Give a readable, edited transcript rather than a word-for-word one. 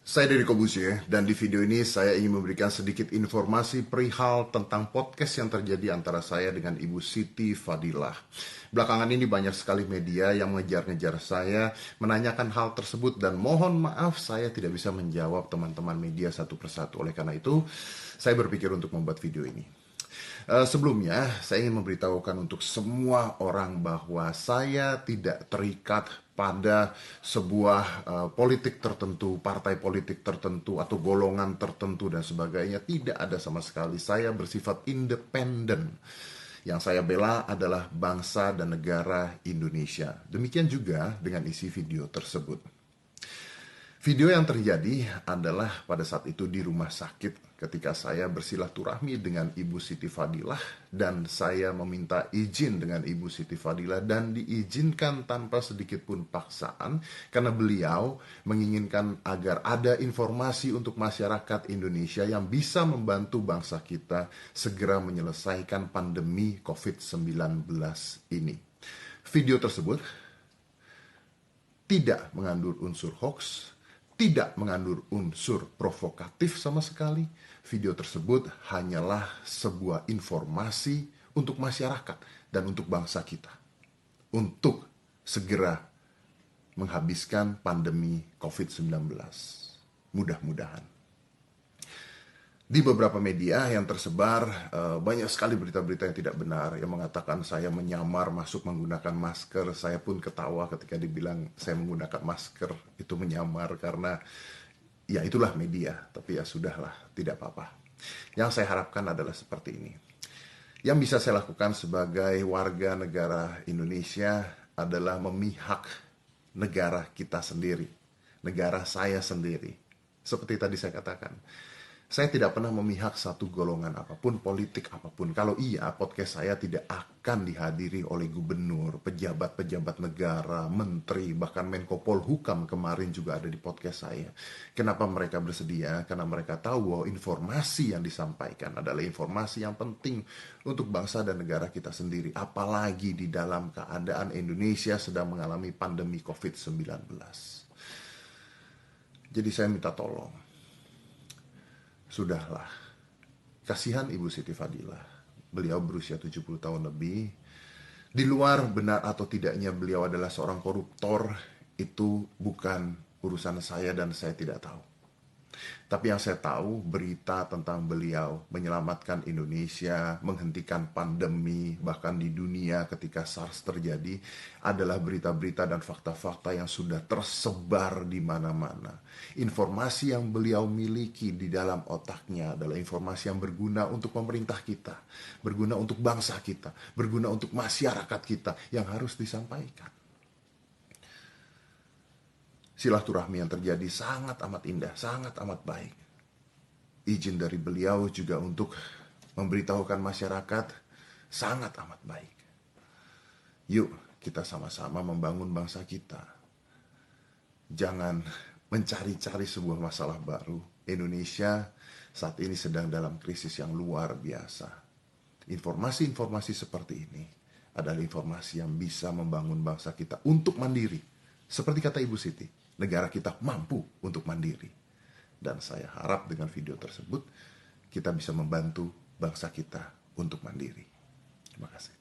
Saya Deddy Kobusye, dan di video ini saya ingin memberikan sedikit informasi perihal tentang podcast yang terjadi antara saya dengan Ibu Siti Fadilah. Belakangan ini banyak sekali media yang mengejar-ngejar saya, menanyakan hal tersebut, dan mohon maaf saya tidak bisa menjawab teman-teman media satu persatu. Oleh karena itu, saya berpikir untuk membuat video ini. Sebelumnya, saya ingin memberitahukan untuk semua orang bahwa saya tidak terikat pada sebuah politik tertentu, partai politik tertentu, atau golongan tertentu dan sebagainya. Tidak ada sama sekali. Saya bersifat independen. Yang saya bela adalah bangsa dan negara Indonesia. Demikian juga dengan isi video tersebut. Video yang terjadi adalah pada saat itu di rumah sakit ketika saya bersilaturahmi dengan Ibu Siti Fadilah dan saya meminta izin dengan Ibu Siti Fadilah dan diizinkan tanpa sedikit pun paksaan karena beliau menginginkan agar ada informasi untuk masyarakat Indonesia yang bisa membantu bangsa kita segera menyelesaikan pandemi COVID-19 ini. Video tersebut tidak mengandung unsur hoax, tidak mengandung unsur provokatif sama sekali. Video tersebut hanyalah sebuah informasi untuk masyarakat dan untuk bangsa kita. Untuk segera menghabiskan pandemi COVID-19. Mudah-mudahan. Di beberapa media yang tersebar, banyak sekali berita-berita yang tidak benar yang mengatakan saya menyamar masuk menggunakan masker. Saya pun ketawa ketika dibilang saya menggunakan masker. Itu menyamar karena ya itulah media. Tapi ya sudahlah, tidak apa-apa. Yang saya harapkan adalah seperti ini. Yang bisa saya lakukan sebagai warga negara Indonesia adalah memihak negara kita sendiri. Negara saya sendiri. Seperti tadi saya katakan. Saya tidak pernah memihak satu golongan apapun, politik apapun. Kalau iya, podcast saya tidak akan dihadiri oleh gubernur, pejabat-pejabat negara, menteri, bahkan Menko Polhukam kemarin juga ada di podcast saya. Kenapa mereka bersedia? Karena mereka tahu bahwa informasi yang disampaikan adalah informasi yang penting untuk bangsa dan negara kita sendiri. Apalagi di dalam keadaan Indonesia sedang mengalami pandemi COVID-19. Jadi saya minta tolong. Sudahlah, kasihan Ibu Siti Fadilah. Beliau berusia 70 tahun lebih. Di luar benar atau tidaknya beliau adalah seorang koruptor, itu bukan urusan saya dan saya tidak tahu. Tapi yang saya tahu, berita tentang beliau menyelamatkan Indonesia, menghentikan pandemi, bahkan di dunia ketika SARS terjadi, adalah berita-berita dan fakta-fakta yang sudah tersebar di mana-mana. Informasi yang beliau miliki di dalam otaknya adalah informasi yang berguna untuk pemerintah kita, berguna untuk bangsa kita, berguna untuk masyarakat kita yang harus disampaikan. Silaturahmi yang terjadi sangat amat indah, sangat amat baik. Izin dari beliau juga untuk memberitahukan masyarakat sangat amat baik. Yuk kita sama-sama membangun bangsa kita. Jangan mencari-cari sebuah masalah baru. Indonesia saat ini sedang dalam krisis yang luar biasa. Informasi-informasi seperti ini adalah informasi yang bisa membangun bangsa kita untuk mandiri. Seperti kata Ibu Siti, negara kita mampu untuk mandiri. Dan saya harap dengan video tersebut kita bisa membantu bangsa kita untuk mandiri. Terima kasih.